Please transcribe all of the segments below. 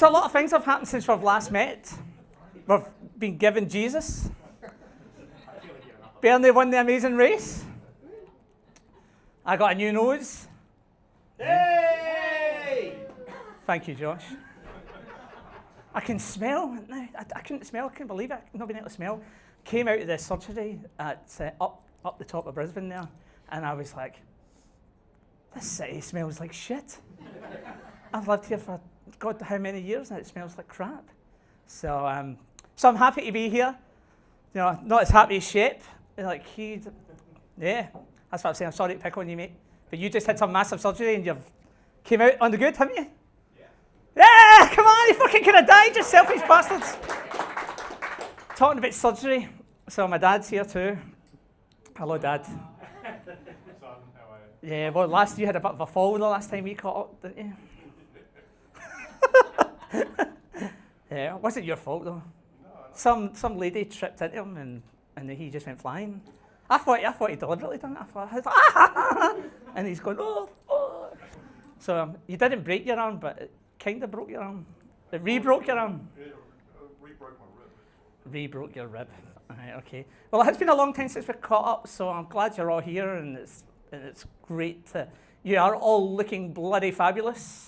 So a lot of things have happened since we've last met. We've been given Jesus. Bernie won the amazing race. I got a new nose. Hey! Thank you, Josh. I can smell now. I couldn't smell. I couldn't believe it. Not being able to smell. Came out of the surgery at up the top of Brisbane there, and I was like, this city smells like shit. I've lived here for God how many years, and it smells like crap. So I'm happy to be here. You know, not as happy as Shep. Like yeah, that's what I'm saying. I'm sorry to pick on you, mate, but you just had some massive surgery and you've came out on the good, haven't you? Yeah, come on, you fucking could have died, you selfish bastards. Talking about surgery, so my dad's here too. Hello, Dad. Son, how are you? Yeah, well, last year you had a bit of a fall the last time we caught up, didn't you? Yeah, it wasn't your fault though. No. Some lady tripped into him and he just went flying. I thought he deliberately done it. I was like, ah! And he's going, oh. So you didn't break your arm, but it kind of broke your arm. It re-broke your arm. Yeah, re-broke my rib. Re-broke your rib. All right, okay. Well, it's been a long time since we caught up, so I'm glad you're all here, and it's great to. You are all looking bloody fabulous.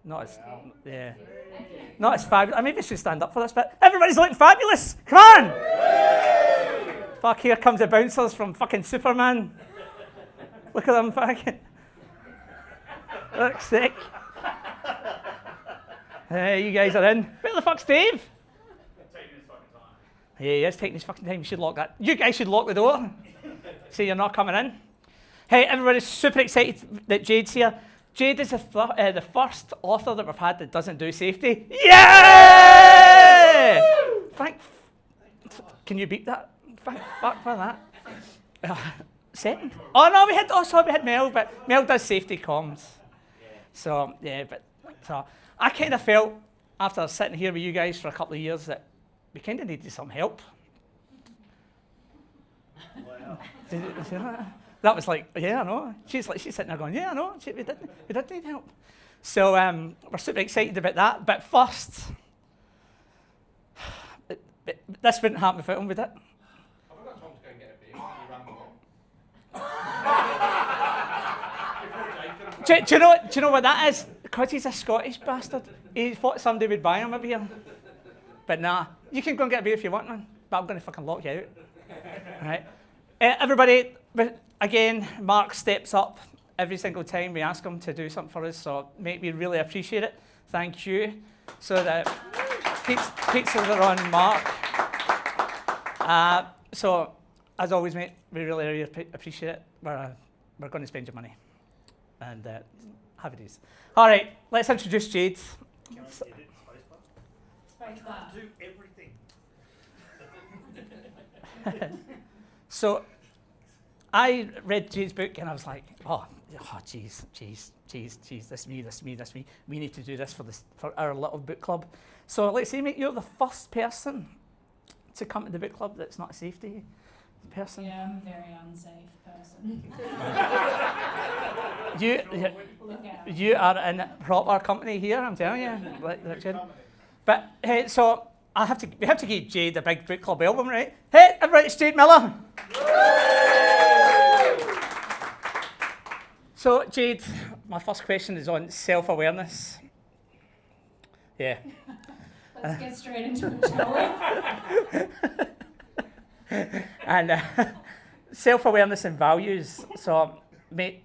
Not as, yeah. Not as fabulous. I maybe I should stand up for this, but everybody's looking fabulous. Come on! Fuck, here comes the bouncers from fucking Superman. Look at them fucking. Look sick. Hey, you guys are in. Where the fuck's Dave? Taking his fucking time. Yeah, he is taking his fucking time. You should lock that. You guys should lock the door. So you're not coming in. Hey, everybody's super excited that Jade's here. Jade is the first author that we've had that doesn't do safety. Yeah! Can you beat that? Thank fuck for that. Second? Oh no, we had Mel, but Mel does safety comms. So yeah, so I kind of felt after sitting here with you guys for a couple of years that we kind of needed some help. Wow. Did you see that? That was like, yeah, I know. She's sitting there going, yeah, I know. We did need help. So we're super excited about that. But first, this wouldn't happen without him, would it? Have I got Tom to go and get a beer? Can you run the ball? Do you know what that is? Because he's a Scottish bastard. He thought somebody would buy him a beer. But nah, you can go and get a beer if you want, man. But I'm going to fucking lock you out. All right. Everybody, again, Mark steps up every single time we ask him to do something for us. So, mate, we really appreciate it. Thank you. So that keeps us on Mark. So, as always, mate, we really appreciate it. We're going to spend your money. And have it is. All right, let's introduce Jade. Can't do everything. So, I read Jade's book and I was like, jeez, this me. We need to do this for our little book club. So let's say, mate, you're the first person to come to the book club that's not a safety person. Yeah, I'm a very unsafe person. You are in proper company here, I'm telling you. But hey, so we have to give Jade a big book club album, right? Hey, everybody, it's Jade Miller. So, Jade, my first question is on self-awareness. Yeah. Let's get straight into it, shall we? And self-awareness and values. So, mate,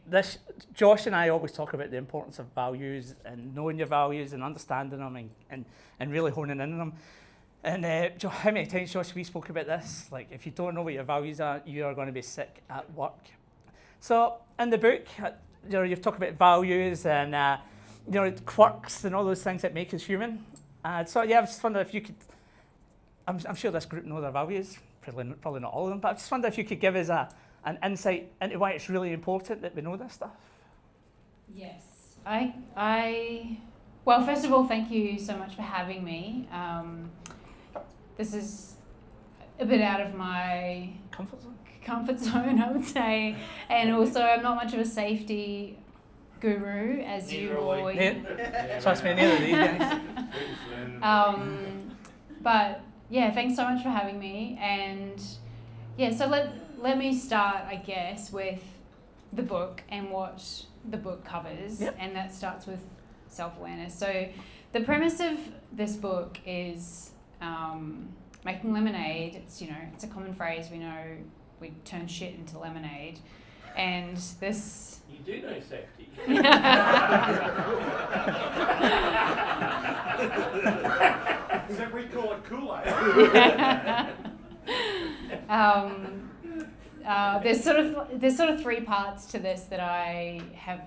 Josh and I always talk about the importance of values and knowing your values and understanding them and really honing in on them. And how many times, Josh, we spoke about this? Like, if you don't know what your values are, you are going to be sick at work. So, in the book, you've talked about values and quirks and all those things that make us human. So, yeah, I was just wondering if you could. I'm sure this group know their values, probably not all of them, but I just wonder if you could give us an insight into why it's really important that we know this stuff. Yes, well, first of all, thank you so much for having me. This is a bit out of my Comfort zone? Comfort zone, I would say. And also, I'm not much of a safety guru as Neither you are we. or Yeah. Trust me, neither of these guys. But yeah, thanks so much for having me. And yeah, so let me start, I guess, with the book and what the book covers. Yep. And that starts with self-awareness. So the premise of this book is making lemonade. It's, you know, it's a common phrase. We know we turn shit into lemonade. And this... You do know safety. Except we call it Kool-Aid. There's sort of three parts to this that I have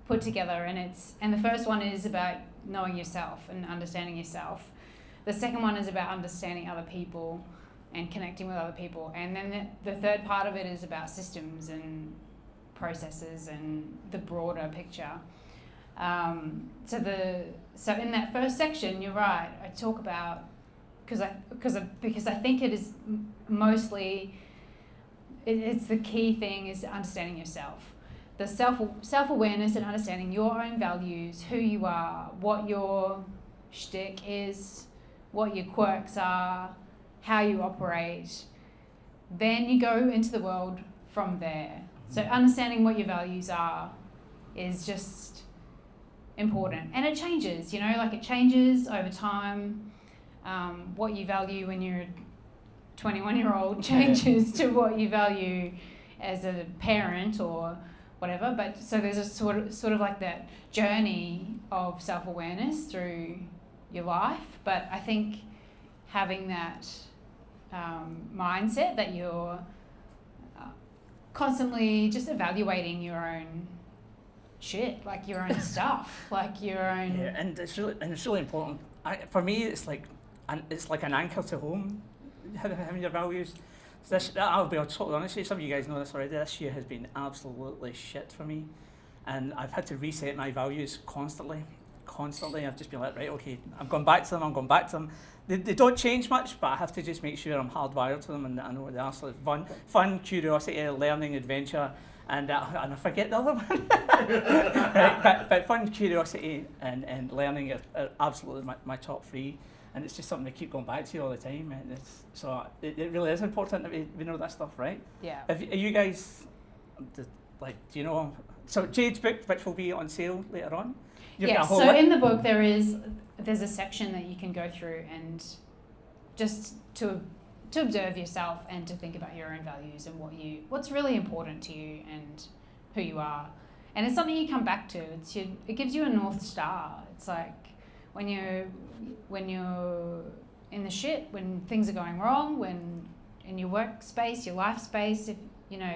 put together, and the first one is about knowing yourself and understanding yourself. The second one is about understanding other people and connecting with other people, and then the third part of it is about systems and processes and the broader picture. So in that first section, you're right. I talk about because I think it is mostly it's the key thing is understanding yourself, the self-awareness and understanding your own values, who you are, what your shtick is, what your quirks are, how you operate. Then you go into the world from there. So understanding what your values are is just important, and it changes. You know, like it changes over time. What you value when you're a 21-year-old changes to what you value as a parent or whatever. But so there's a sort of like that journey of self-awareness through your life. But I think having that mindset that you're constantly just evaluating your own shit, like your own stuff, like your own. Yeah, and it's really important. For me, it's like an anchor to home, having your values. So I'll be totally honest with you. Some of you guys know this already. This year has been absolutely shit for me, and I've had to reset my values constantly. I've just been like, right, okay, I'm going back to them. They don't change much, but I have to just make sure I'm hardwired to them, and I know what they are. So fun, curiosity, learning, adventure, and I forget the other one. Right, but fun, curiosity, and learning are absolutely my top three, and it's just something to keep going back to all the time. And so it really is important that we know that stuff, right? Yeah. Are you guys, do you know? So Jade's book, which will be on sale later on. Yeah, so in the book there's a section that you can go through and just to observe yourself and to think about your own values and what's really important to you and who you are. And it's something you come back to. It gives you a North Star. It's like when you're in the shit, when things are going wrong, when in your workspace, your life space, if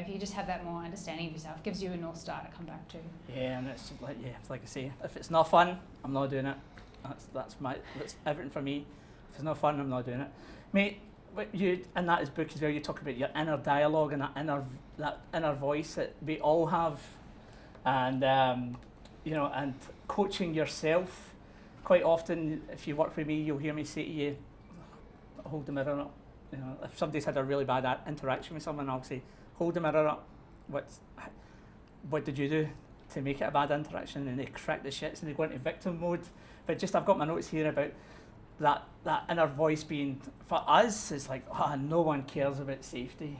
you just have that more understanding of yourself, it gives you a North Star to come back to. Yeah, and it's like I say, if it's not fun, I'm not doing it. That's everything for me. If it's not fun, I'm not doing it. Mate, you in that book as well, you talk about your inner dialogue and that inner voice that we all have, and and coaching yourself. Quite often, if you work with me, you'll hear me say to you, hold the mirror up. You know, if somebody's had a really bad interaction with someone, I'll say, hold the mirror up. What did you do to make it a bad interaction? And they crack the shits and they go into victim mode. But just I've got my notes here about that inner voice being, for us, it's like, no one cares about safety.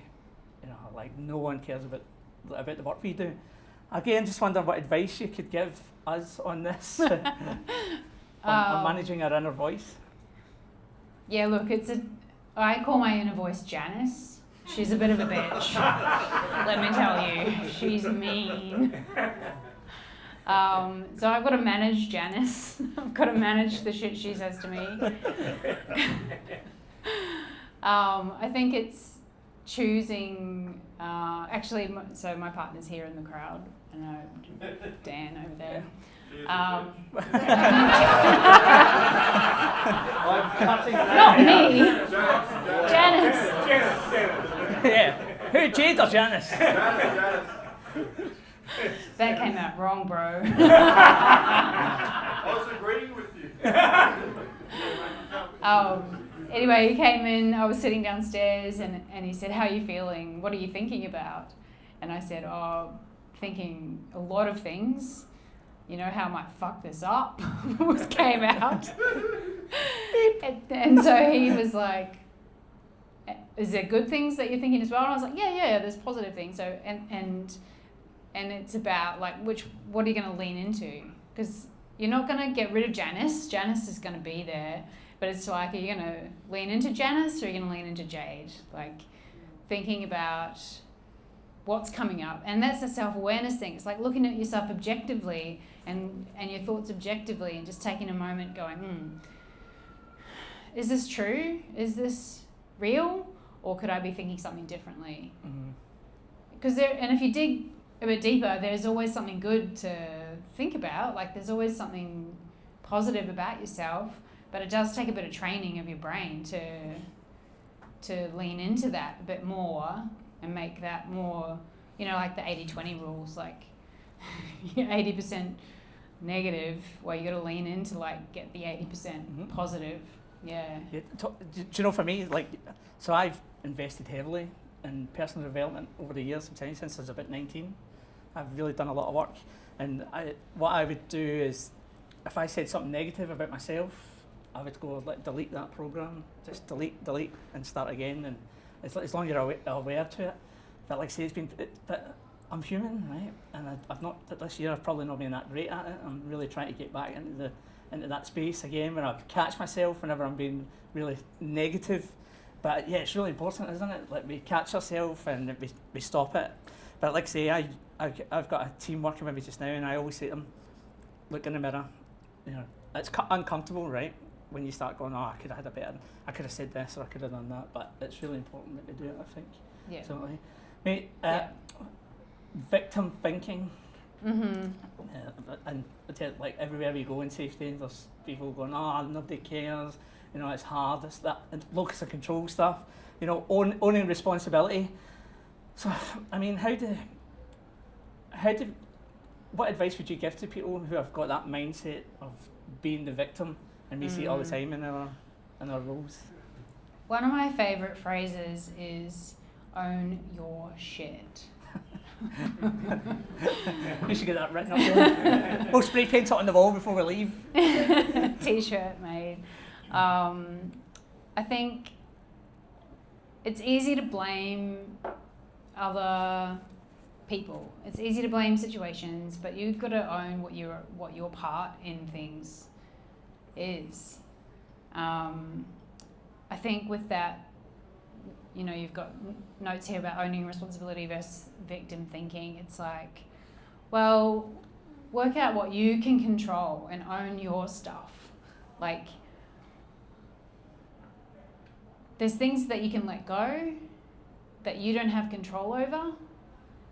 You know, like no one cares about the work we do. Again, just wonder what advice you could give us on this, on managing our inner voice. Yeah, look, I call my inner voice Janice. She's a bit of a bitch. Let me tell you, she's mean. So I've got to manage Janice. I've got to manage the shit she says to me. I think it's choosing. So my partner's here in the crowd. I know Dan over there. I'm Not me. Janice. Yeah. Who, Jade or Janice? That came out wrong, bro. I was agreeing with you. Anyway, he came in, I was sitting downstairs and he said, how are you feeling? What are you thinking about? And I said, thinking a lot of things. you know how I might fuck this up, came out. and so he was like, is there good things that you're thinking as well? And I was like, yeah, there's positive things. So, and it's about like, what are you going to lean into? Because you're not going to get rid of Janice. Janice is going to be there. But it's like, are you going to lean into Janice or are you going to lean into Jade? Like, thinking about what's coming up. And that's a self-awareness thing. It's like looking at yourself objectively and your thoughts objectively and just taking a moment going, is this true? Is this real? Or could I be thinking something differently? Because and if you dig a bit deeper, there's always something good to think about. Like, there's always something positive about yourself. But it does take a bit of training of your brain to lean into that a bit more and make that more, you know, like the 80-20 rules, like 80% negative, where you got to lean into like get the 80% positive. Yeah. Do you know, for me, like, so I've invested heavily in personal development over the years. I'm telling you, since I was about 19, I've really done a lot of work. And what I would do is, if I said something negative about myself, I would go like delete that program, just delete, and start again. And as long as you're aware to it. But like I say, but I'm human, right? And I've not this year. I've probably not been that great at it. I'm really trying to get back into that space again, where I catch myself whenever I'm being really negative. But yeah, it's really important, isn't it? Like, we catch ourselves and we stop it. But like I say, I've got a team working with me just now, and I always say to them, look in the mirror. You know, it's uncomfortable, right? When you start going, I could have had a better, I could have said this or I could have done that, but it's really important that we do it, I think. Yeah. Certainly. Mate, victim thinking. And like everywhere we go in safety, there's people going, nobody cares, you know, it's hard, it's that, and locus of control stuff, you know, owning responsibility. So, I mean, what advice would you give to people who have got that mindset of being the victim? And we see it all the time in our roles. One of my favourite phrases is own your shit. We should get that written up there. We'll spray paint it on the wall before we leave. T-shirt made. I think it's easy to blame other people. It's easy to blame situations, but you've got to own what your part in things is. I think with that, you know, you've got notes here about owning responsibility versus victim thinking. It's like, well, work out what you can control and own your stuff. Like, there's things that you can let go, that you don't have control over,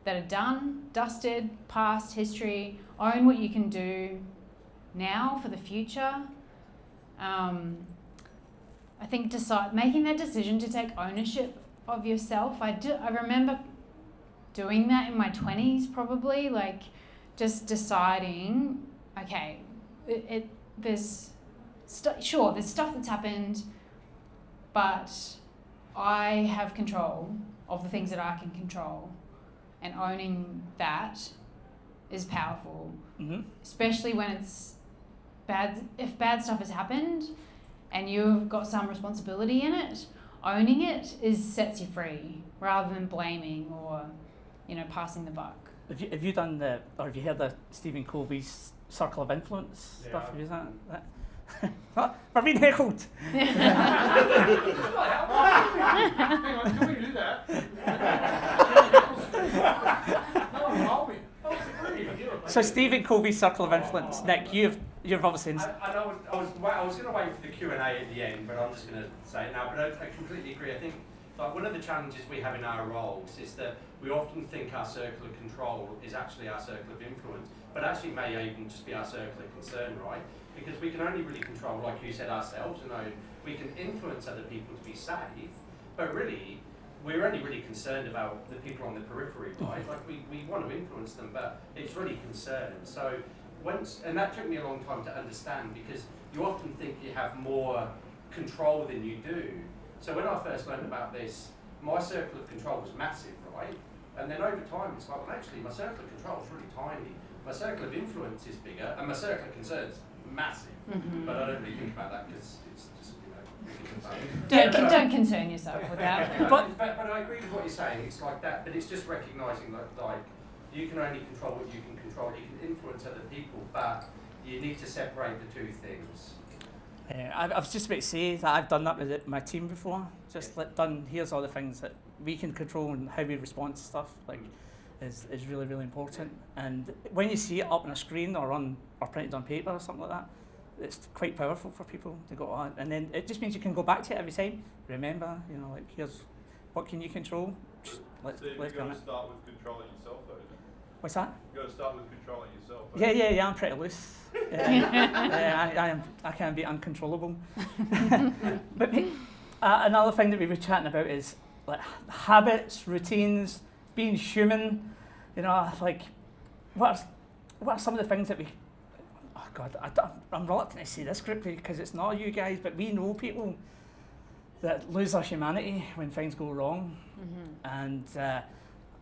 that are done, dusted, past history. Own what you can do now for the future. I think making that decision to take ownership of yourself. I remember doing that in my 20s, probably, like just deciding, okay, there's stuff that's happened, but I have control of the things that I can control, and owning that is powerful, especially when it's bad. If bad stuff has happened and you've got some responsibility in it, owning it sets you free rather than blaming or, you know, passing the buck. Have you done have you heard the Stephen Covey's Circle of Influence stuff? Have you done that? We're being heckled. Hang on, can we do that? So Stephen Covey's Circle of Influence. Nick, you've obviously. I was going to wait for the Q&A at the end, but I'm just going to say it now. But I completely agree. I think like one of the challenges we have in our roles is that we often think our circle of control is actually our circle of influence, but actually may even just be our circle of concern, right? Because we can only really control, like you said, ourselves, and we can influence other people to be safe, but really, we're only really concerned about the people on the periphery, right? Like we want to influence them, but it's really concern. So and that took me a long time to understand, because you often think you have more control than you do. So when I first learned about this, my circle of control was massive, right? And then over time, it's like, well, actually, my circle of control is really tiny. my circle of influence is bigger, and my circle of concerns massive. Mm-hmm. But I don't really think about that because it's just, we can Don't concern yourself with that. but I agree with what you're saying. It's like that, but it's just recognising that like you can only control what you can control. You can influence other people, but you need to separate the two things. I was just about to say that I've done that with my team before. Just done. Here's all the things that we can control and how we respond to stuff. Like, is really really important. And when you see it up on a screen or printed on paper or something like that, it's quite powerful for people to go on. And then it just means you can go back to it every time. Remember, like here's what can you control. Let's you've got to start with controlling yourself, though. Isn't it? What's that? You've got to start with controlling yourself. Yeah, I'm pretty loose. I can be uncontrollable. But another thing that we were chatting about is like habits, routines, being human. Like what are some of the things that we? Oh God, I'm reluctant to say this group because it's not you guys, but we know people that lose their humanity when things go wrong, and.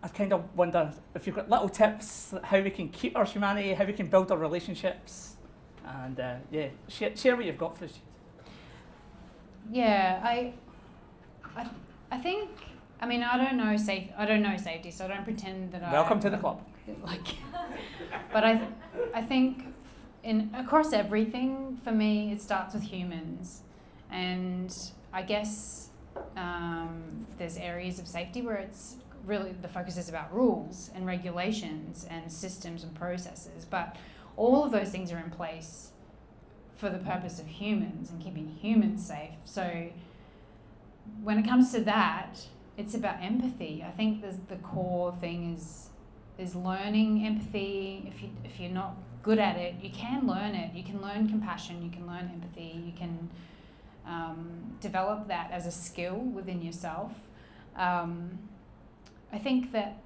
I kind of wonder if you've got little tips how we can keep our humanity, how we can build our relationships, and share what you've got for us. Yeah, I think. I mean, I don't know safety, so I don't pretend that Welcome to the club. But I think across everything for me, it starts with humans, and I guess there's areas of safety where it's really the focus is about rules and regulations and systems and processes, but all of those things are in place for the purpose of humans and keeping humans safe. So when it comes to that, it's about empathy. I think the core thing is learning empathy. If you're not good at it, you can learn it. You can learn compassion, you can learn empathy, you can develop that as a skill within yourself. I think that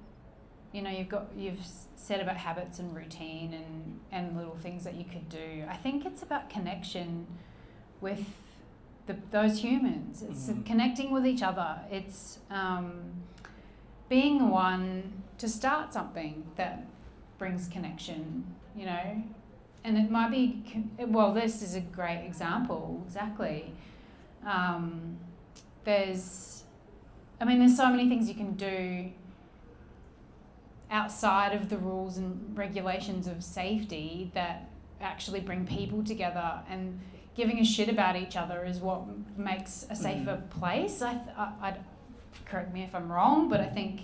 you've said about habits and routine and little things that you could do. I think it's about connection with those humans. It's connecting with each other. It's being the one to start something that brings connection, and it might be, this is a great example, exactly. There's so many things you can do outside of the rules and regulations of safety that actually bring people together, and giving a shit about each other is what makes a safer place. I correct me if I'm wrong, but I think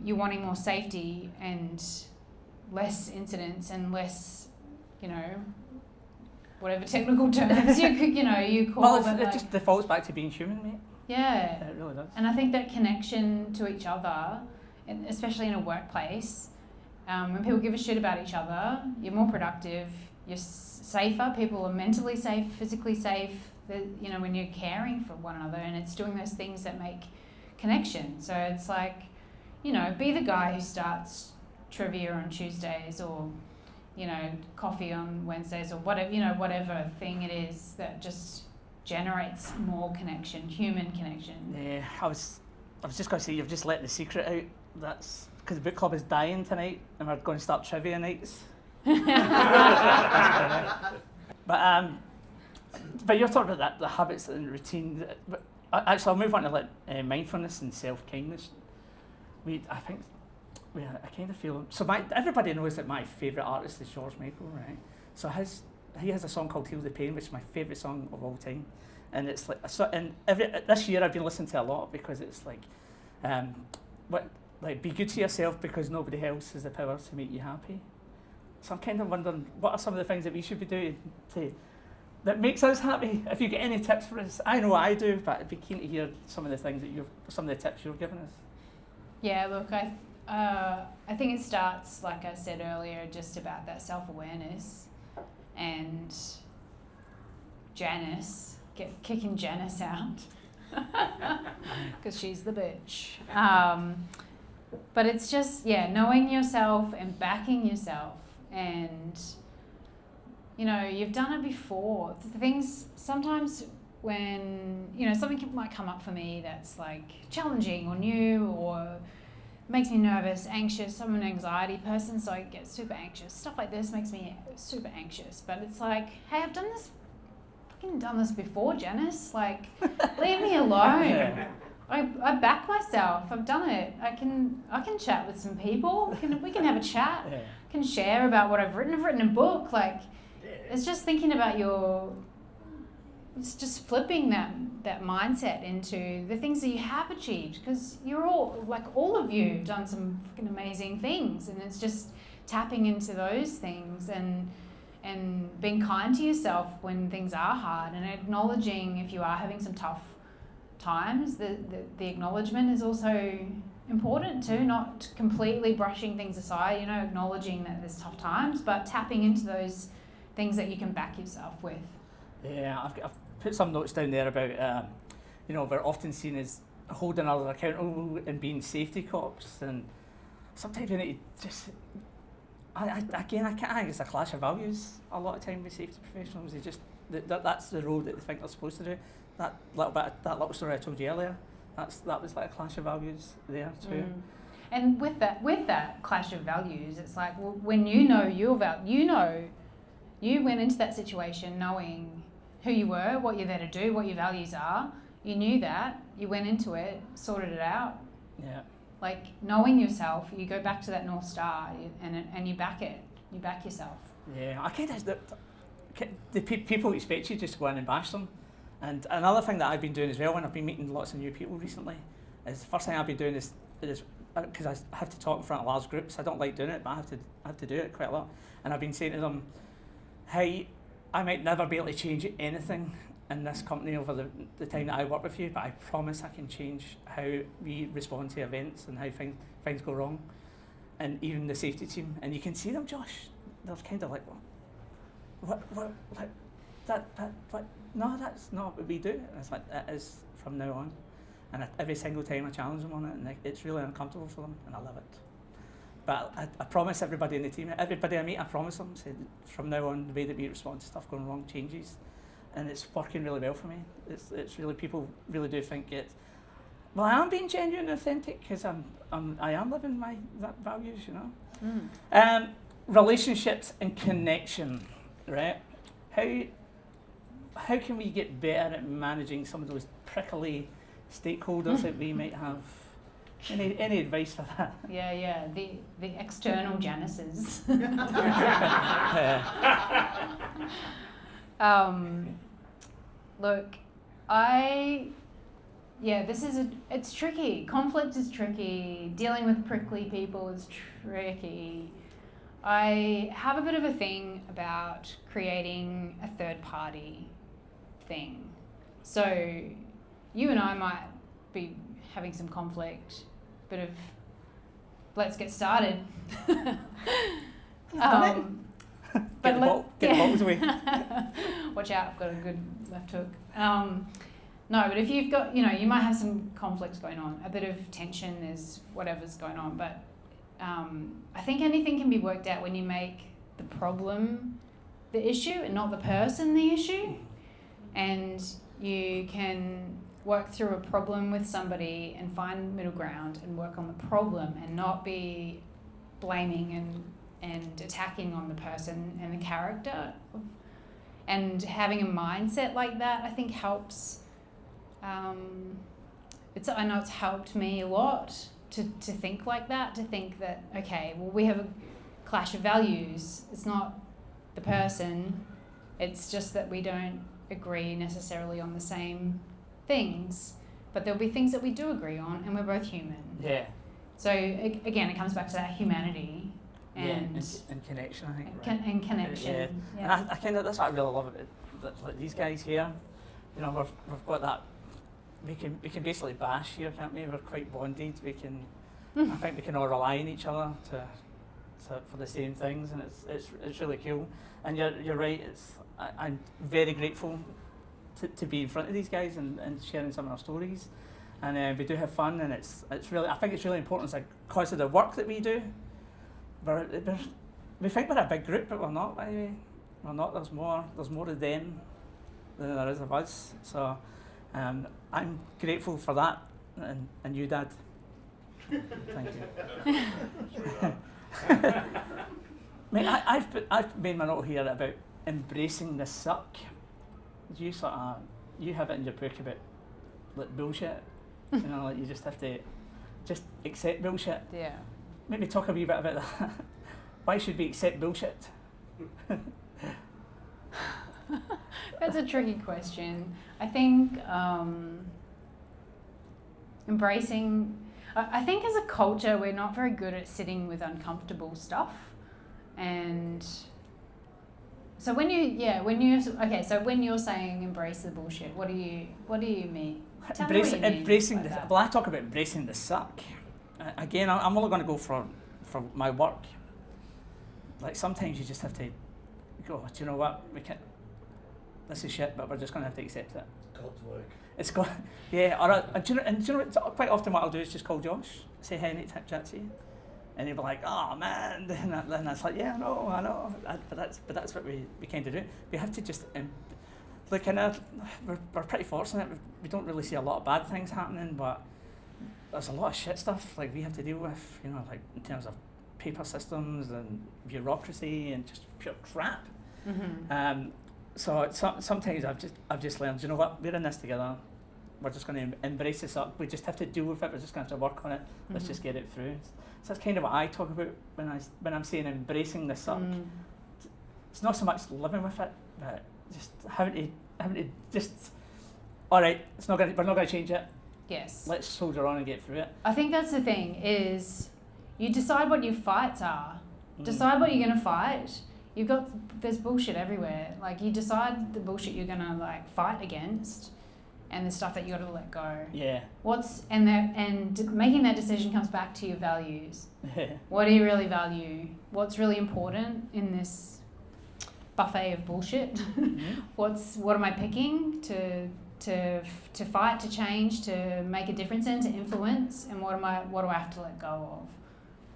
you're wanting more safety and less incidents and less, whatever technical terms you call it. It just defaults back to being human, mate. Yeah. It really does. And I think that connection to each other, and especially in a workplace, when people give a shit about each other, you're more productive, you're safer, people are mentally safe, physically safe, when you're caring for one another, and it's doing those things that make connection. So it's like, be the guy who starts trivia on Tuesdays or, coffee on Wednesdays or whatever, whatever thing it is that just generates more connection, human connection. Yeah, I was just going to say, you've just let the secret out. That's because the book club is dying tonight and we're going to start trivia nights. But you're talking about the habits and routine. But actually, I'll move on to mindfulness and self-kindness. I kind of feel so. Everybody knows that my favourite artist is George Michael, right? So he has a song called "Heal the Pain," which is my favourite song of all time, and it's this year I've been listening to a lot because it's be good to yourself because nobody else has the power to make you happy. So I'm kind of wondering, what are some of the things that we should be doing that makes us happy? If you get any tips for us, I know I do, but I'd be keen to hear some of the things some of the tips you've given us. Yeah, look, I think it starts, like I said earlier, just about that self-awareness and Janice, kicking Janice out because she's the bitch. But it's just, knowing yourself and backing yourself, and you've done it before. The things sometimes when something might come up for me that's like challenging or new, or makes me nervous, anxious. I'm an anxiety person, so I get super anxious. Stuff like this makes me super anxious. But it's like, hey, I've done this before, Janice. Like, leave me alone. Yeah. I back myself. I've done it. I can chat with some people. We can have a chat. Yeah. Can share about what I've written. I've written a book. Like, it's just thinking about it's just flipping that mindset into the things that you have achieved, because you're all of you have done some fucking amazing things, and it's just tapping into those things and being kind to yourself when things are hard, and acknowledging if you are having some tough times. The acknowledgement is also important too, not completely brushing things aside, acknowledging that there's tough times, but tapping into those things that you can back yourself with. Yeah, I've put some notes down there about, we're often seen as holding others accountable and being safety cops, and sometimes we need to just, I think it's a clash of values a lot of time with safety professionals. They just, that's the role that they think they're supposed to do. That little story I told you earlier, that was like a clash of values there too. And with that clash of values, it's like, well, when you know your value, you went into that situation knowing who you were, what you're there to do, what your values are. You knew that. You went into it, sorted it out. Yeah. Like, knowing yourself, you go back to that North Star and you back it. You back yourself. Yeah, I kind of, the people expect you just to go in and bash them. And another thing that I've been doing as well, when I've been meeting lots of new people recently, is the first thing I've been doing is because I have to talk in front of large groups. I don't like doing it, but I have to do it quite a lot. And I've been saying to them, hey, I might never be able to change anything in this company over the time that I work with you, but I promise I can change how we respond to events and how things go wrong, and even the safety team. And you can see them, Josh, they're kind of like, what, like, that, no, that's not what we do. And it's like, it is from now on. And every single time I challenge them on it, and it's really uncomfortable for them, and I love it. But I promise everybody in the team, everybody I meet, I promise them, say, from now on, the way that we respond to stuff going wrong changes. And it's working really well for me. It's really, people really do think it. Well, I am being genuine and authentic because I am living my values, Relationships and connection, right? How can we get better at managing some of those prickly stakeholders that we might have? Any advice for that? Yeah. The external Janices. Look, it's tricky. Conflict is tricky. Dealing with prickly people is tricky. I have a bit of a thing about creating a third party thing. So you and I might be having some conflict, bit of let's get started. Get the balls away. Watch out, I've got a good left hook. No, but if you've got, you might have some conflicts going on, a bit of tension, there's whatever's going on, but I think anything can be worked out when you make the problem the issue and not the person the issue. And you can work through a problem with somebody and find middle ground and work on the problem and not be blaming and attacking on the person and the character. And having a mindset like that, I think helps. I know it's helped me a lot to think like that, to think that, okay, well, we have a clash of values. It's not the person, it's just that we don't agree necessarily on the same things, but there'll be things that we do agree on, and we're both human. Yeah. So again, it comes back to that humanity and connection, I think. And connection. Yeah. And I kind of, that's what I really love about it. Like these guys here, we've got that. We can basically bash here, can't we? We're quite bonded. I think we can all rely on each other for the same things, and it's really cool. And you're right. I'm very grateful to be in front of these guys and sharing some of our stories, and we do have fun, and it's really, I think it's really important. It's like because of the work that we do. We think we're a big group, but we're not. By the way, we're not. There's more of them than there is of us. So I'm grateful for that, and you, Dad. Thank you. Mate, I've made my note here about embracing the suck. You you have it in your book about like bullshit. You know, like you just have to just accept bullshit. Yeah. Maybe talk a wee bit about that. Why should we accept bullshit? That's a tricky question. I think embracing. I think as a culture, we're not very good at sitting with uncomfortable stuff, and so when you're saying embrace the bullshit, what do you mean? Tell me what you mean Embracing by the. that. Well, I talk about embracing the suck. Again, I'm only going to go for my work. Like sometimes you just have to go. Do you know what? We can't. This is shit, but we're just going to have to accept it. God's work. It's got, yeah. Or do you know what? Quite often, what I'll do is just call Josh, say hey, and chat to you, and he'll be like, "Oh man," and it's like, "Yeah, I know." But that's what we kind of do. We have to just like we're pretty fortunate. We don't really see a lot of bad things happening, but there's a lot of shit stuff like we have to deal with. You know, like in terms of paper systems and bureaucracy and just pure crap. Mm-hmm. So sometimes I've just learned, you know what, we're in this together. We're just going to embrace this up. We just have to deal with it. We're just going to have to work on it. Let's just get it through. So that's kind of what I talk about when I'm saying embracing the suck. It's not so much living with it, but just having to just, all right, we're not going to change it. Yes. Let's soldier on and get through it. I think that's the thing is you decide what your fights are. Decide what you're going to fight. There's bullshit everywhere. Like you decide the bullshit you're going to like fight against and the stuff that you got to let go. Yeah. And making that decision comes back to your values. What do you really value? What's really important in this buffet of bullshit? What am I picking to fight, to change, to make a difference in, to influence, and what do I have to let go of?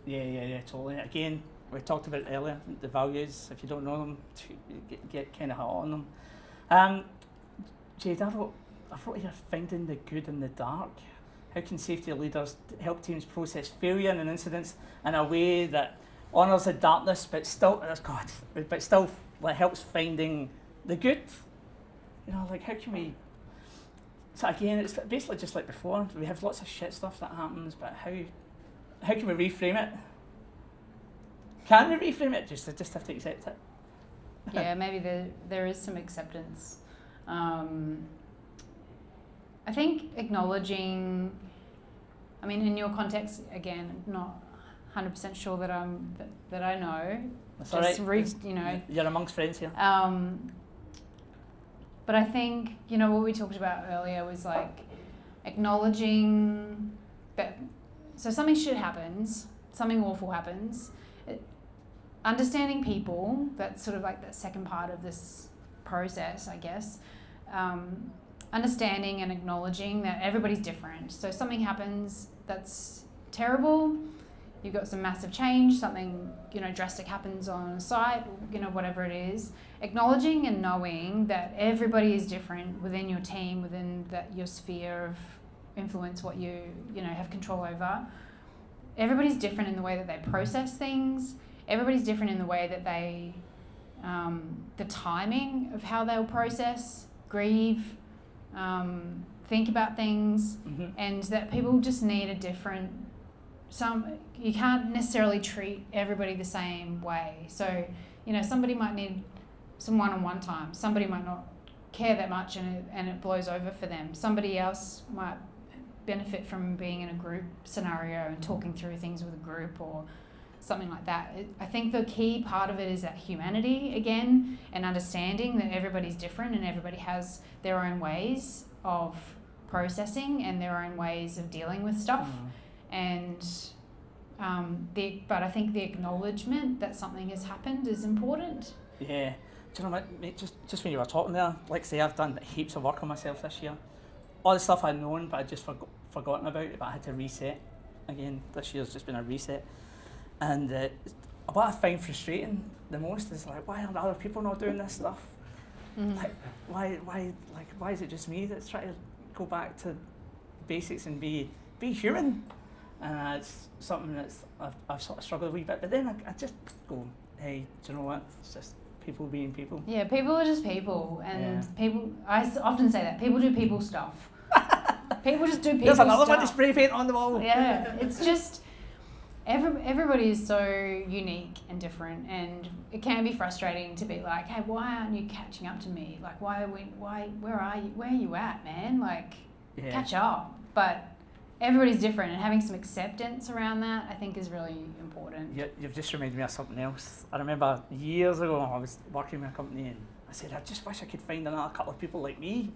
Yeah, totally. Again, we talked about it earlier, the values. If you don't know them, get kind of hot on them. Jade, I wrote here, finding the good in the dark. How can safety leaders help teams process failure and incidents in a way that honours the darkness, but still like, helps finding the good? You know, like how can we? So again, it's basically just like before. We have lots of shit stuff that happens, but how can we reframe it? Can we reframe it? Just have to accept it. Yeah, maybe there is some acceptance. I think acknowledging. I mean, in your context, again, not 100% sure that I know. That's all right. You know. You're amongst friends here. But I think, you know, what we talked about earlier was like acknowledging that, so something shit happens, something awful happens, understanding people, that's sort of like the second part of this process, I guess, understanding and acknowledging that everybody's different. So something happens that's terrible, you've got some massive change, something, you know, drastic happens on a site, you know, whatever it is, acknowledging and knowing that everybody is different within your team, within your sphere of influence, what you know, have control over. Everybody's different in the way that they process things. Everybody's different in the way that they, the timing of how they'll process, grieve, think about things, and that people just need a different, you can't necessarily treat everybody the same way. So, you know, somebody might need some one-on-one time. Somebody might not care that much and it blows over for them. Somebody else might benefit from being in a group scenario and talking through things with a group or something like that. I think the key part of it is that humanity again, and understanding that everybody's different and everybody has their own ways of processing and their own ways of dealing with stuff. And but I think the acknowledgement that something has happened is important. Yeah. Do you know what, mate, just when you were talking there, like say I've done heaps of work on myself this year. All the stuff I'd known but I'd just forgotten about it, but I had to reset. Again, this year's just been a reset. And what I find frustrating the most is like, why aren't other people not doing this stuff? Like, why is it just me that's trying to go back to basics and be human? It's something I've sort of struggled a wee bit, but then I just go, hey, do you know what? It's just people being people. Yeah, people are just people, and Yeah. people. Often say that people do people stuff. People just do people There's another stuff. one to spray paint on the wall. Yeah, it's just everybody is so unique and different, and it can be frustrating to be like, hey, why aren't you catching up to me? Like, where are you at, man? Like, Yeah. catch up. But everybody's different, and having some acceptance around that, I think, is really important. You've just reminded me of something else. I remember years ago I was working with a company and I said, I just wish I could find another couple of people like me.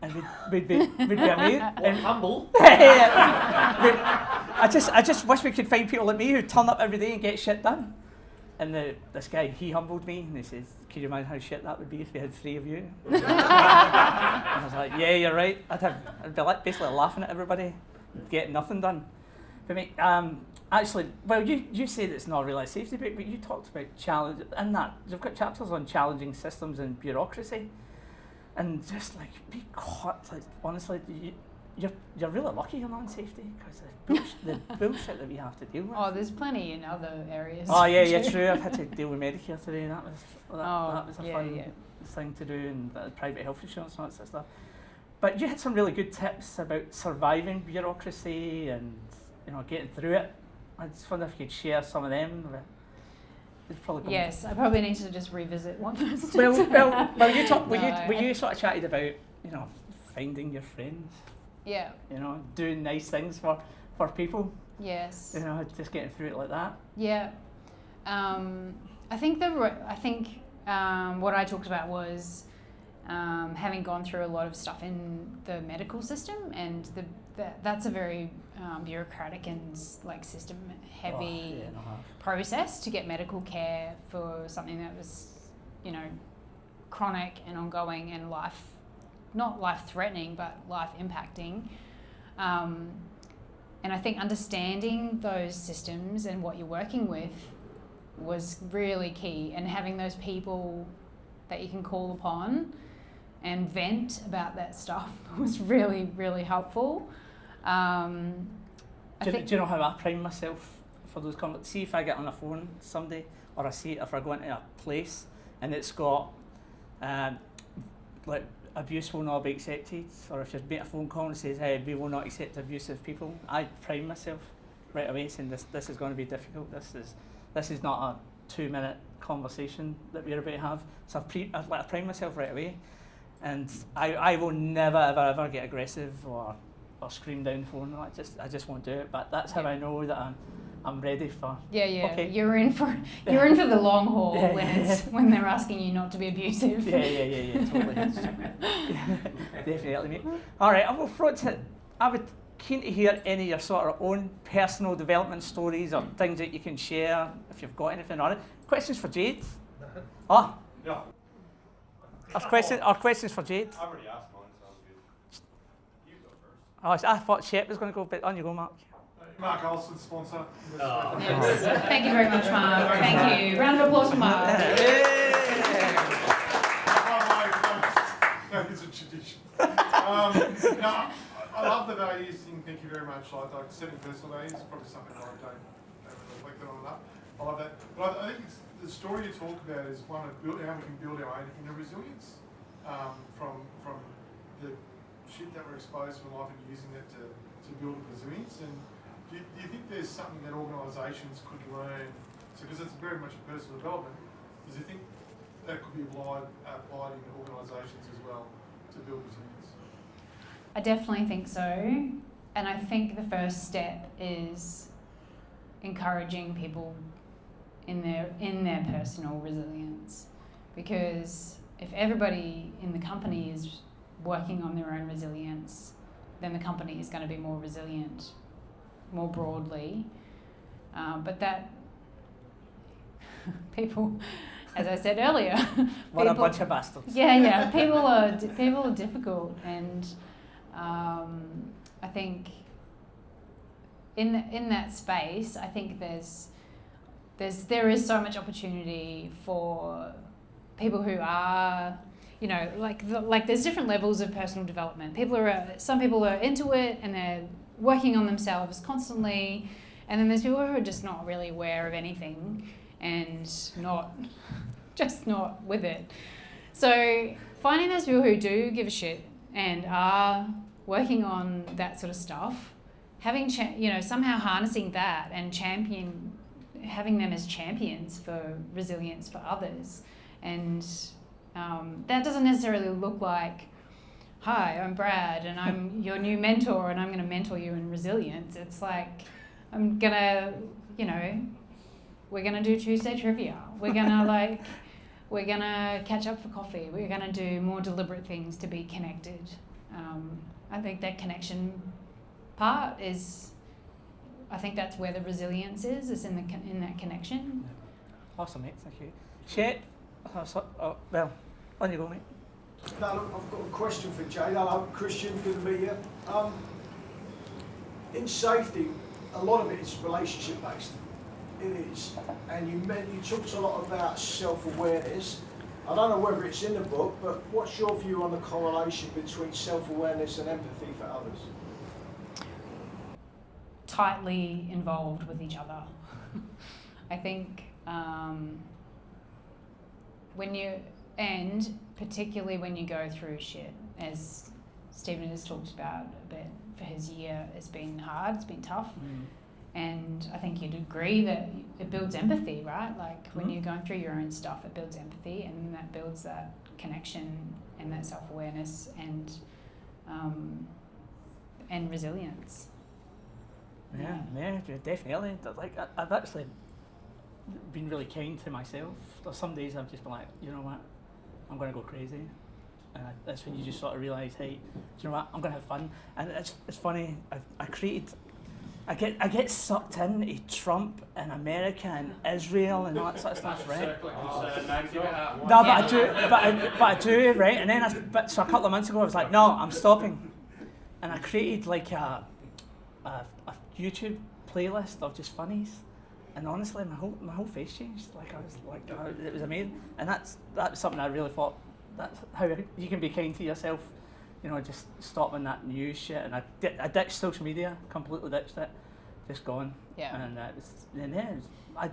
And we'd be amazing. And humble. I just wish we could find people like me who turn up every day and get shit done. And this guy, he humbled me and he says, can you imagine how shit that would be if we had 3 of you? And I was like, yeah, you're right. I'd be like basically laughing at everybody, getting nothing done. But mate, actually, well, you said it's not really a safety book, but you talked about challenge, and that you've got chapters on challenging systems and bureaucracy, and just like be caught. Like honestly, you're really lucky you're not in safety because the bullshit that we have to deal with. Oh, there's plenty in other areas. Oh yeah, true. I've had to deal with Medicare today, and that was a yeah, fun yeah. thing to do, and private health insurance and all that sort of stuff. But you had some really good tips about surviving bureaucracy and getting through it. I just wonder if you could share some of them. It's probably Yes, I probably need to just revisit one of those. well, you talk. You sort of chatted about finding your friends. Yeah. Doing nice things for people. Yes. Just getting through it like that. Yeah. I think what I talked about was having gone through a lot of stuff in the medical system, and that's a very bureaucratic and system heavy process to get medical care for something that was chronic and ongoing and not life threatening but life impacting, and I think understanding those systems and what you're working with was really key, and having those people that you can call upon and vent about that stuff was really, really helpful. Do you know how I prime myself for those comments? See if I get on the phone someday, or I see it if I go into a place and it's got like abuse will not be accepted, or if you make a phone call and says, hey, we will not accept abusive people, I prime myself right away saying this is going to be difficult. This is not a 2-minute conversation that we're about to have. So I prime myself right away, and I will never ever get aggressive or scream down the phone. I just won't do it. But that's how I know that I'm ready for. Yeah. Okay. You're in for the long haul when they're asking you not to be abusive. Yeah. Totally. Definitely, mate. All right, I will throw it to. I would keen to hear any of your sort of own personal development stories or things that you can share if you've got anything on it. Questions for Jade? Oh. Yeah. Our questions for Jade. I've already asked mine, sounds good. You go first. Oh, I thought Shep was going to go, but on you go, Mark. Mark Olsen, sponsor. Yes. Thank you very much, Mark. Thank you. Round of applause for Mark. It's a tradition. I love the values thing. Thank you very much. Like setting personal values is probably something I haven't reflected on enough. I love that. But I think the story you talk about is one of how we can build our own inner resilience from the shit that we're exposed to in life and using that to build resilience. And do you think there's something that organisations could learn? So because it's very much a personal development, do you think that could be applied in organisations as well to build resilience? I definitely think so, and I think the first step is encouraging people in their personal resilience, because if everybody in the company is working on their own resilience, then the company is going to be more resilient more broadly, but that people, as I said earlier, what a bunch of bastards. Yeah. People are difficult, and I think in that space, I think there is so much opportunity for people who are, like there's different levels of personal development. Some people are into it and working on themselves constantly, and then there's people who are just not really aware of anything and not with it. So finding those people who do give a shit and are working on that sort of stuff, having somehow harnessing that and having them as champions for resilience for others, and that doesn't necessarily look like, hi, I'm Brad and I'm your new mentor and I'm going to mentor you in resilience. It's like, we're going to do Tuesday trivia. We're going to catch up for coffee. We're going to do more deliberate things to be connected. I think that connection part I think that's where the resilience is in that connection. Awesome, mate. Thank you. Shit. Well, on you go, mate. No, I've got a question for Jade. Hello, Christian. Good to meet you. In safety, a lot of it is relationship based. It is, and you talked a lot about self-awareness. I don't know whether it's in the book, but what's your view on the correlation between self-awareness and empathy for others? Tightly involved with each other. I think particularly when you go through shit, as Stephen has talked about a bit for his year, it's been hard, it's been tough. And I think you'd agree that it builds empathy, right? Like when you're going through your own stuff, it builds empathy, and that builds that connection and that self-awareness and resilience. Yeah, definitely. Like I've actually been really kind to myself. There's some days I've just been like, you know what, I'm going to go crazy, and that's when you just sort of realise, hey, do you know what, I'm going to have fun. And it's funny. I get sucked into Trump and America and Israel and all that sort of stuff, right? No, but I do, right? And then so a couple of months ago I was like, no, I'm stopping, and I created like a YouTube playlist of just funnies, and honestly, my whole face changed. Like I was like, it was amazing, and that's something I really thought. That's how you can be kind to yourself, just stopping that news shit. And I ditched social media, completely ditched it, just gone. Yeah. And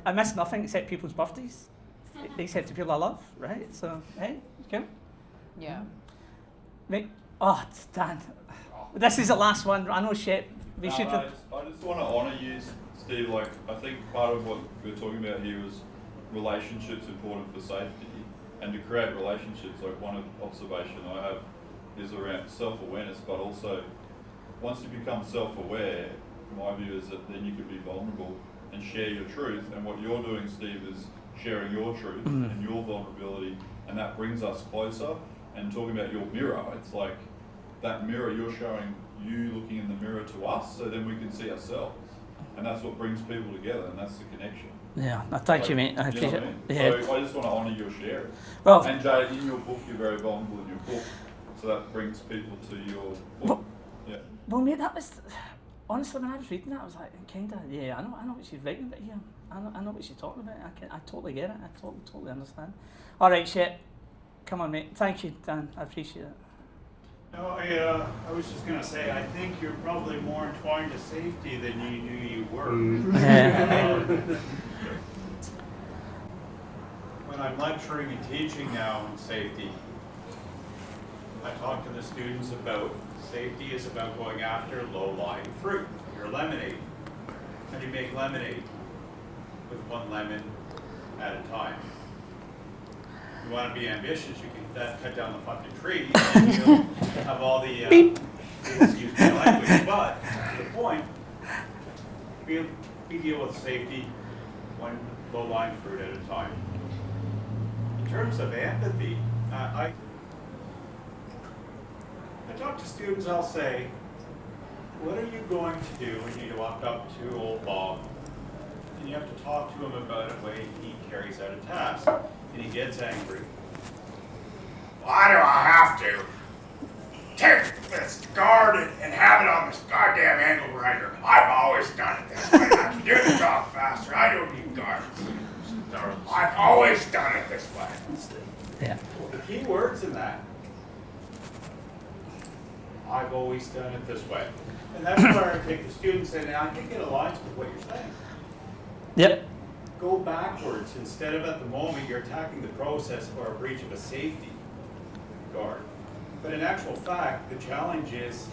I miss nothing except people's birthdays, except the people I love, right? So hey, okay. Yeah. Mate, Dan, this is the last one. I know shit. I just want to honour you, Steve. Like, I think part of what we're talking about here is relationships important for safety, and to create relationships, like one observation I have is around self-awareness, but also once you become self-aware, my view is that then you can be vulnerable and share your truth. And what you're doing, Steve, is sharing your truth and your vulnerability, and that brings us closer. And talking about your mirror, it's like that mirror, you're showing you looking in the mirror to us, so then we can see ourselves, and that's what brings people together, and that's the connection. Yeah, thank you, mate. I appreciate it. Yeah. So I just want to honour your sharing. Well, and Jade, in your book, you're very vulnerable in your book, so that brings people to your book. Well, mate, that was honestly when I was reading that, I was like, yeah, I know what she's writing about here. I know what she's talking about. I totally get it. I totally understand. All right, shit. Come on, mate. Thank you, Dan. I appreciate it. No, I was just going to say, I think you're probably more entwined to safety than you knew you were. When I'm lecturing and teaching now in safety, I talk to the students about safety is about going after low-lying fruit, your lemonade. How do you make lemonade? With one lemon at a time. You want to be ambitious, you can cut down the fucking trees and you'll have all the excuse my language, but to the point, we deal with safety one low-lying fruit at a time. In terms of empathy, I talk to students, I'll say, what are you going to do when you walk up to old Bob and you have to talk to him about a way he carries out a task and he gets angry? Why do I have to take this guard and have it on this goddamn angle grinder? I've always done it this way. I can do the job faster. I don't need guards. I've always done it this way. Yeah. The key words in that I've always done it this way. And that's where I take the students in, and I think it aligns with what you're saying. Yep. Go backwards. Instead of at the moment you're attacking the process or a breach of a safety guard. But in actual fact, the challenge is,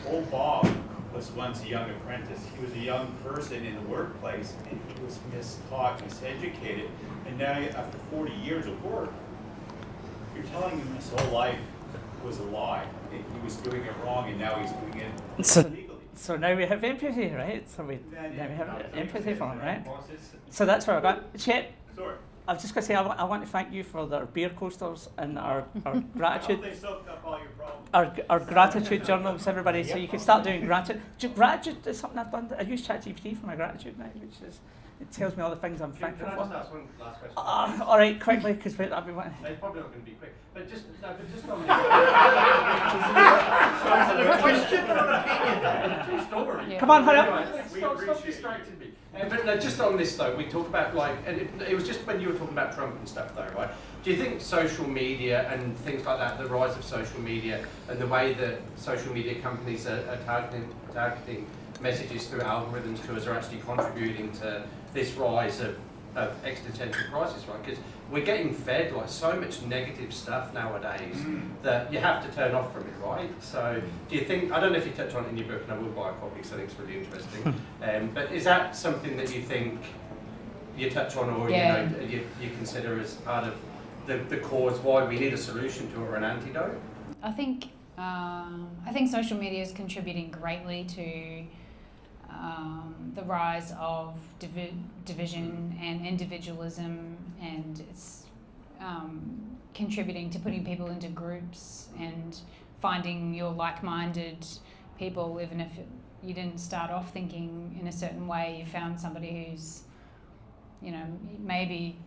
old Bob was once a young apprentice. He was a young person in the workplace, and he was mistaught, miseducated. And now, after 40 years of work, you're telling him his whole life was a lie. He was doing it wrong, and now he's doing it So, legally. so now we have empathy, right? So now we have empathy for him, right? So that's where I got. Chet, Sorry. I was just going to say, I want to thank you for the beer coasters and our gratitude. They soaked up all your problems. Our gratitude journals, everybody, so you can start doing gratitude. Gratitude is something I've done. I use ChatGPT for my gratitude now, which is, it tells me all the things I'm thankful Can I just for. ask one last question? All right, quickly, because I've been wanting. It's probably not going to be quick, but just on this. It's a question or an opinion. True story. Yeah. Come on, hurry up. Anyway, stop distracting me. But no, just on this though, we talk about like, and it was just when you were talking about Trump and stuff though, right? Do you think social media and things like that, the rise of social media and the way that social media companies are targeting messages through algorithms to us are actually contributing to this rise of existential crisis, right? Because we're getting fed like so much negative stuff nowadays that you have to turn off from it, right? So do you think, I don't know if you touch on it in your book, and I will buy a copy because I think it's really interesting, but is that something that you think you touch on or you consider as part of the cause why we need a solution to it or an antidote? I think social media is contributing greatly to the rise of division and individualism, and it's contributing to putting people into groups and finding your like-minded people, even if you didn't start off thinking in a certain way. You found somebody who's, maybe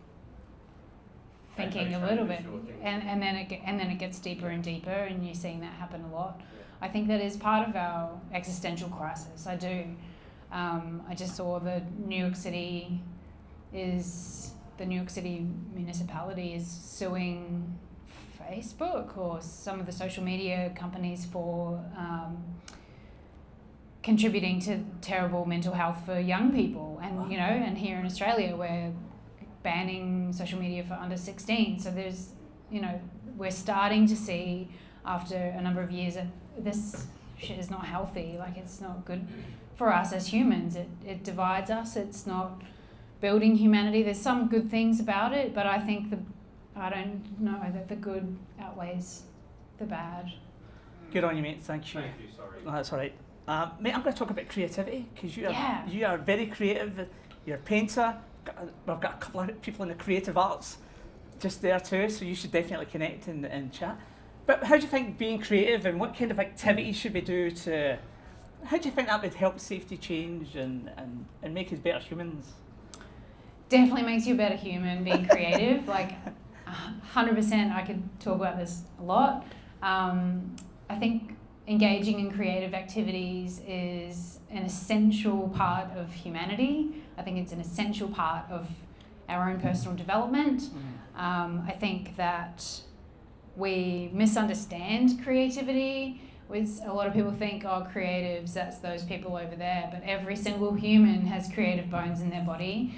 thinking a little bit, and then it gets deeper and deeper, and you're seeing that happen a lot. I think that is part of our existential crisis. I do. I just saw the New York City municipality is suing Facebook or some of the social media companies for contributing to terrible mental health for young people. And and here in Australia we're banning social media for under 16. So there's, we're starting to see after a number of years that this shit is not healthy. Like, it's not good for us as humans. It divides us. It's not building humanity. There's some good things about it, but I think I don't know that the good outweighs the bad. Good on you, mate. Thank you. Thank you, sorry. No, that's all right. Mate, I'm going to talk about creativity, because you are very creative. You're a painter. We've got a couple of people in the creative arts just there too, so you should definitely connect and chat. But how do you think being creative, and what kind of activities should we do how do you think that would help safety change and make us better humans? Definitely makes you a better human, being creative. Like, 100%, I could talk about this a lot. I think engaging in creative activities is an essential part of humanity. I think it's an essential part of our own personal development. I think that we misunderstand creativity. A lot of people think, creatives, that's those people over there. But every single human has creative bones in their body.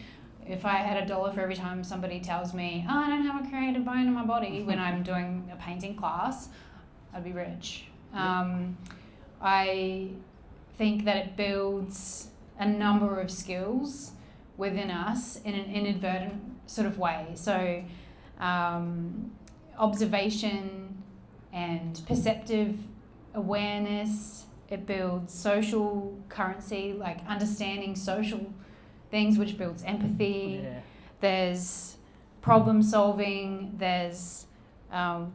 If I had $1 for every time somebody tells me, I don't have a creative bone in my body when I'm doing a painting class, I'd be rich. I think that it builds a number of skills within us in an inadvertent sort of way. So observation and perceptive awareness, it builds social currency, like understanding social things, which builds empathy. There's problem solving, there's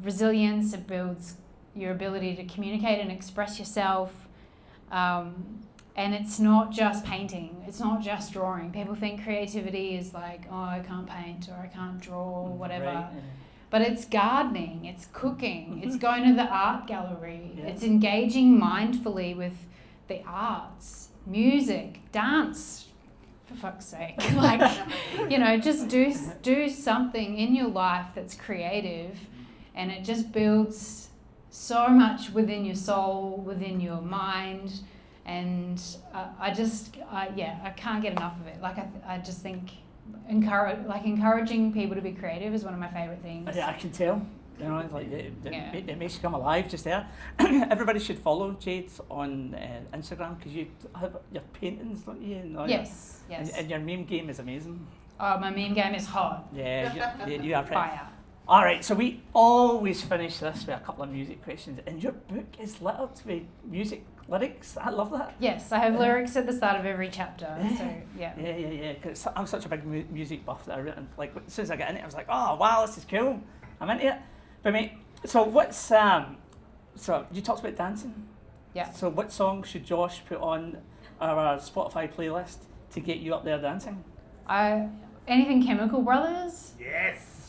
resilience, it builds your ability to communicate and express yourself. And it's not just painting, it's not just drawing. People think creativity is like, I can't paint or I can't draw or whatever. Right. But it's gardening, it's cooking, it's going to the art gallery, it's engaging mindfully with the arts, music, dance, for fuck's sake. Like, just do something in your life that's creative, and it just builds so much within your soul, within your mind, and I can't get enough of it. Like I just think encouraging people to be creative is one of my favourite things. Yeah, I can tell. You know, it's like it makes you come alive just there. Everybody should follow Jade on Instagram because you have your paintings, don't you? And Yes. And your meme game is amazing. Oh, my meme game is hot. Yeah, you are pretty. Fire. All right, so we always finish this with a couple of music questions, and your book is littered with music lyrics. I love that. Yes, I have lyrics at the start of every chapter. So yeah. Yeah. Because I'm such a big music buff that like as soon as I get in it, I was like, oh wow, this is cool. I'm into it. But mate, so what's so you talked about dancing. Yeah. So what song should Josh put on our Spotify playlist to get you up there dancing? Anything Chemical Brothers? Yes.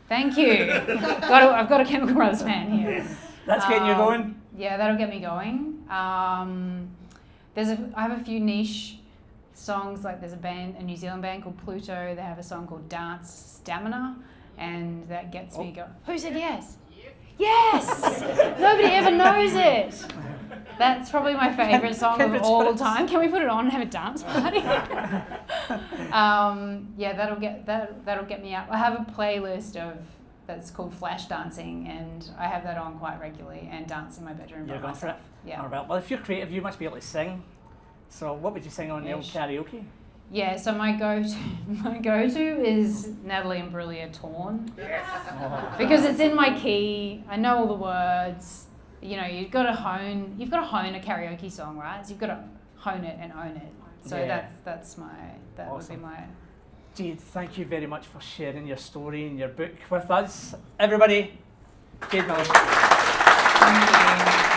Thank you. I've got a Chemical Brothers fan here. That's getting you going. Yeah, that'll get me going. I have a few niche songs. Like there's a New Zealand band called Pluto. They have a song called Dance Stamina, and that gets me going. Who said yes? Yes. Nobody ever knows it. That's probably my favourite song of all time. Can we put it on and have a dance party? That'll get me up. I have a playlist that's called Flash Dancing, and I have that on quite regularly and dance in my bedroom by myself. Yeah. All right. Well, if you're creative, you must be able to sing. So, what would you sing on the old karaoke? Yeah. So my go-to is Natalie Imbruglia Torn, because it's in my key. I know all the words. You know, you've got to hone a karaoke song, right? So you've got to hone it and own it. So that awesome. Would be my... Jade, thank you very much for sharing your story and your book with us. Everybody, Jade Miller. Thank you.